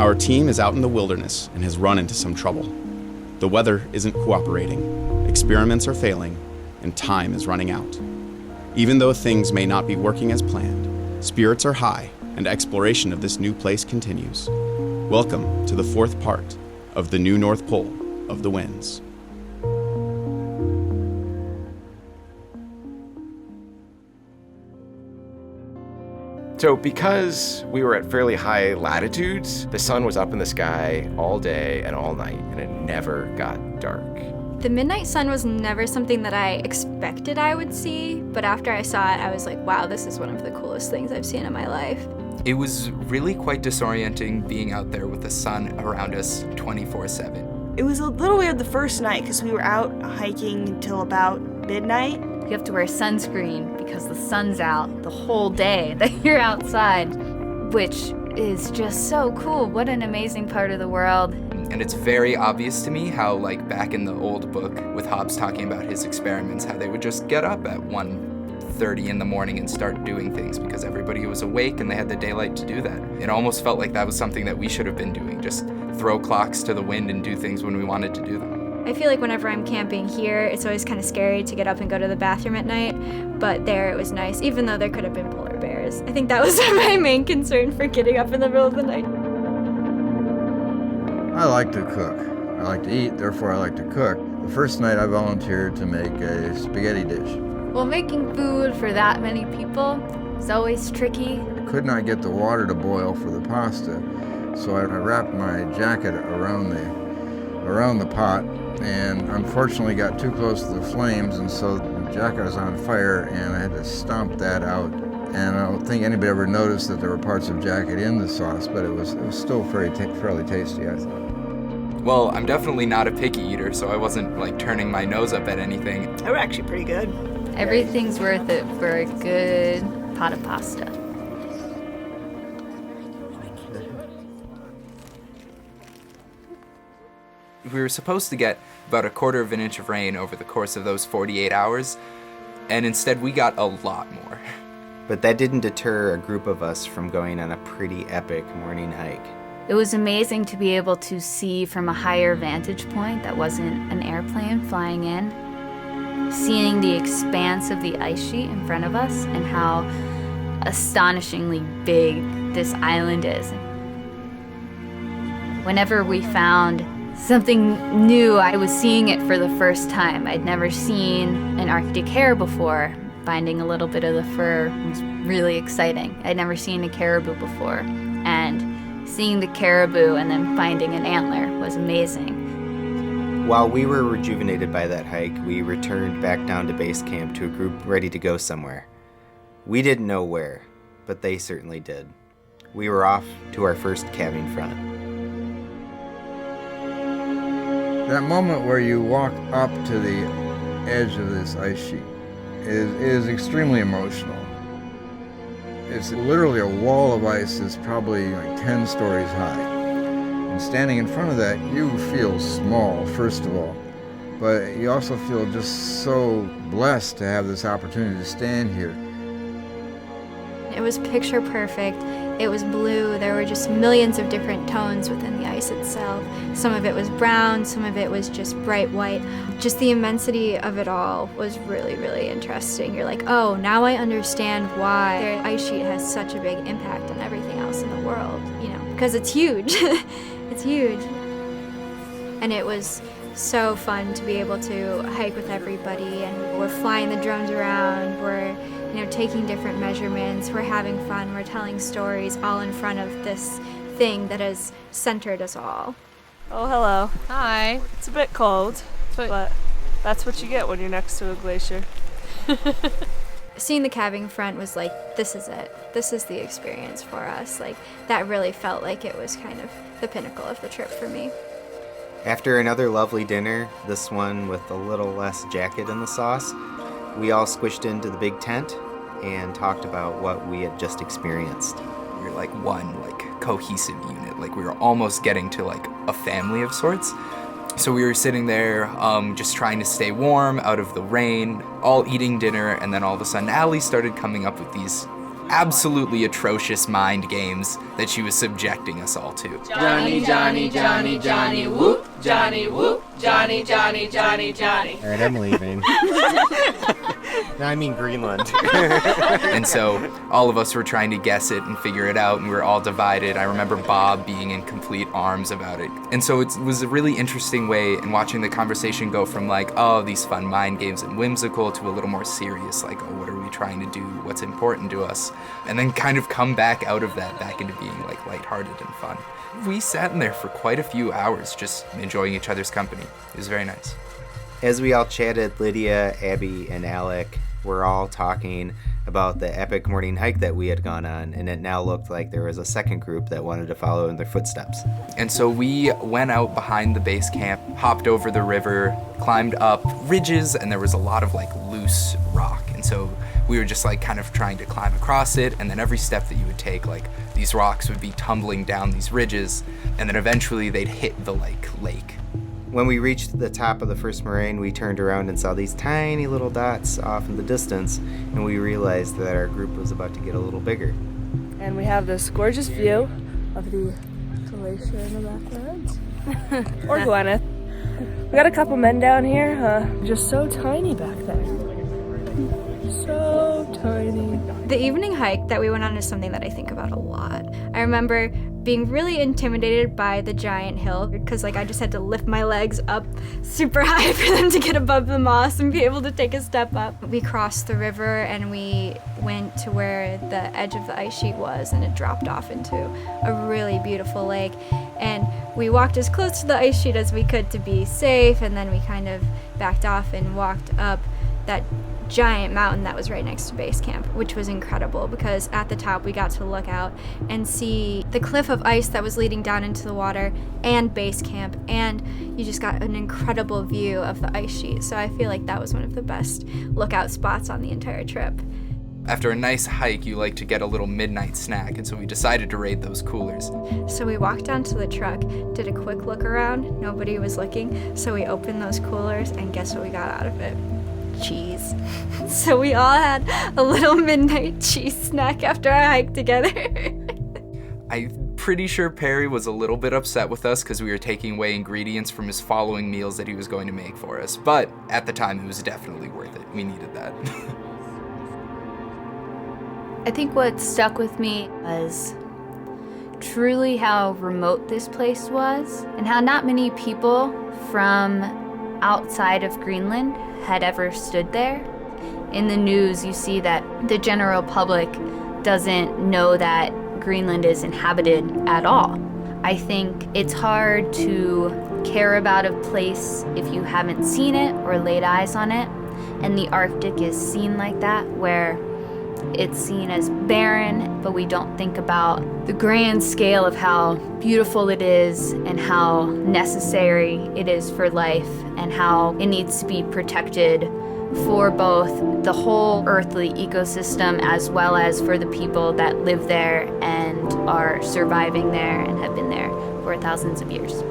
Our team is out in the wilderness and has run into some trouble. The weather isn't cooperating, experiments are failing, and time is running out. Even though things may not be working as planned, spirits are high and exploration of this new place continues. Welcome to the fourth part of the new North Pole of the Winds. So because we were at fairly high latitudes, the sun was up in the sky all day and all night, and it never got dark. The midnight sun was never something that I expected I would see, but after I saw it, I was like, wow, this is one of the coolest things I've seen in my life. It was really quite disorienting being out there with the sun around us 24/7. It was a little weird the first night because we were out hiking until about midnight. You have to wear sunscreen because the sun's out the whole day that you're outside, which is just so cool. What an amazing part of the world. And it's very obvious to me how, like, back in the old book with Hobbes talking about his experiments, how they would just get up at 1:30 in the morning and start doing things because everybody was awake and they had the daylight to do that. It almost felt like that was something that we should have been doing, just throw clocks to the wind and do things when we wanted to do them. I feel like whenever I'm camping here, it's always kind of scary to get up and go to the bathroom at night, but there it was nice, even though there could have been polar bears. I think that was my main concern for getting up in the middle of the night. I like to cook. I like to eat, therefore I like to cook. The first night I volunteered to make a spaghetti dish. Well, making food for that many people is always tricky. I could not get the water to boil for the pasta, so I wrapped my jacket around the pot, and unfortunately got too close to the flames, and so the jacket was on fire, and I had to stomp that out. And I don't think anybody ever noticed that there were parts of jacket in the sauce, but it was still fairly tasty, I thought. Well, I'm definitely not a picky eater, so I wasn't, like, turning my nose up at anything. They were actually pretty good. Everything's worth it for a good pot of pasta. We were supposed to get about 1/4 of an inch of rain over the course of those 48 hours, and instead we got a lot more. But that didn't deter a group of us from going on a pretty epic morning hike. It was amazing to be able to see from a higher vantage point that wasn't an airplane flying in, seeing the expanse of the ice sheet in front of us and how astonishingly big this island is. Whenever we found something new, I was seeing it for the first time. I'd never seen an Arctic hare before. Finding a little bit of the fur was really exciting. I'd never seen a caribou before, and seeing the caribou and then finding an antler was amazing. While we were rejuvenated by that hike, we returned back down to Basecamp to a group ready to go somewhere. We didn't know where, but they certainly did. We were off to our first calving front. That moment where you walk up to the edge of this ice sheet is extremely emotional. It's literally a wall of ice that's probably like 10 stories high. And standing in front of that, you feel small, first of all, but you also feel just so blessed to have this opportunity to stand here. It was picture perfect. It was blue. There were just millions of different tones within the ice itself. Some of it was brown, some of it was just bright white. Just the immensity of it all was really, really interesting. You're like, oh, now I understand why the ice sheet has such a big impact on everything else in the world, because it's huge. It's huge. And it was so fun to be able to hike with everybody, and we're flying the drones around, we're taking different measurements, we're having fun, we're telling stories all in front of this thing that has centered us all. Oh, hello. Hi. It's a bit cold, but that's what you get when you're next to a glacier. Seeing the calving front was like, this is it. This is the experience for us. Like, that really felt like it was kind of the pinnacle of the trip for me. After another lovely dinner, this one with a little less jacket in the sauce, we all squished into the big tent and talked about what we had just experienced. We were like one, cohesive unit. Like, we were almost getting to, a family of sorts. So we were sitting there, just trying to stay warm out of the rain, all eating dinner, and then all of a sudden Allie started coming up with these absolutely atrocious mind games that she was subjecting us all to. Johnny, Johnny, Johnny, Johnny, whoop, Johnny, whoop, Johnny, Johnny, Johnny, Johnny. All right, I'm leaving. No, I mean Greenland. And so all of us were trying to guess it and figure it out, and we were all divided. I remember Bob being in complete arms about it. And so it was a really interesting way in watching the conversation go from like, oh, these fun mind games and whimsical, to a little more serious, like, oh, what are we trying to do? What's important to us? And then kind of come back out of that, back into being like lighthearted and fun. We sat in there for quite a few hours just enjoying each other's company. It was very nice. As we all chatted, Lydia, Abby, and Alec were all talking about the epic morning hike that we had gone on, and it now looked like there was a second group that wanted to follow in their footsteps. And so we went out behind the base camp, hopped over the river, climbed up ridges, and there was a lot of like loose rock. And so we were just like kind of trying to climb across it, and then every step that you would take, like these rocks would be tumbling down these ridges, and then eventually they'd hit the like lake. When we reached the top of the first moraine, we turned around and saw these tiny little dots off in the distance, and we realized that our group was about to get a little bigger. And we have this gorgeous view of the glacier in the background. Or Gwyneth. We got a couple men down here, just so tiny back there. So tiny. The evening hike that we went on is something that I think about a lot. I remember being really intimidated by the giant hill because I just had to lift my legs up super high for them to get above the moss and be able to take a step up. We crossed the river and we went to where the edge of the ice sheet was, and it dropped off into a really beautiful lake. And we walked as close to the ice sheet as we could to be safe, and then we kind of backed off and walked up that giant mountain that was right next to Basecamp, which was incredible because at the top we got to look out and see the cliff of ice that was leading down into the water and Basecamp, and you just got an incredible view of the ice sheet. So I feel like that was one of the best lookout spots on the entire trip. After a nice hike, you like to get a little midnight snack, and so we decided to raid those coolers. So we walked down to the truck, did a quick look around, nobody was looking, so we opened those coolers, and guess what we got out of it? Cheese. So we all had a little midnight cheese snack after our hike together. I'm pretty sure Perry was a little bit upset with us because we were taking away ingredients from his following meals that he was going to make for us, but at the time it was definitely worth it. We needed that. I think what stuck with me was truly how remote this place was and how not many people from outside of Greenland had ever stood there. In the news, you see that the general public doesn't know that Greenland is inhabited at all. I think it's hard to care about a place if you haven't seen it or laid eyes on it, and the Arctic is seen like that, where it's seen as barren, but we don't think about the grand scale of how beautiful it is and how necessary it is for life and how it needs to be protected for both the whole earthly ecosystem as well as for the people that live there and are surviving there and have been there for thousands of years.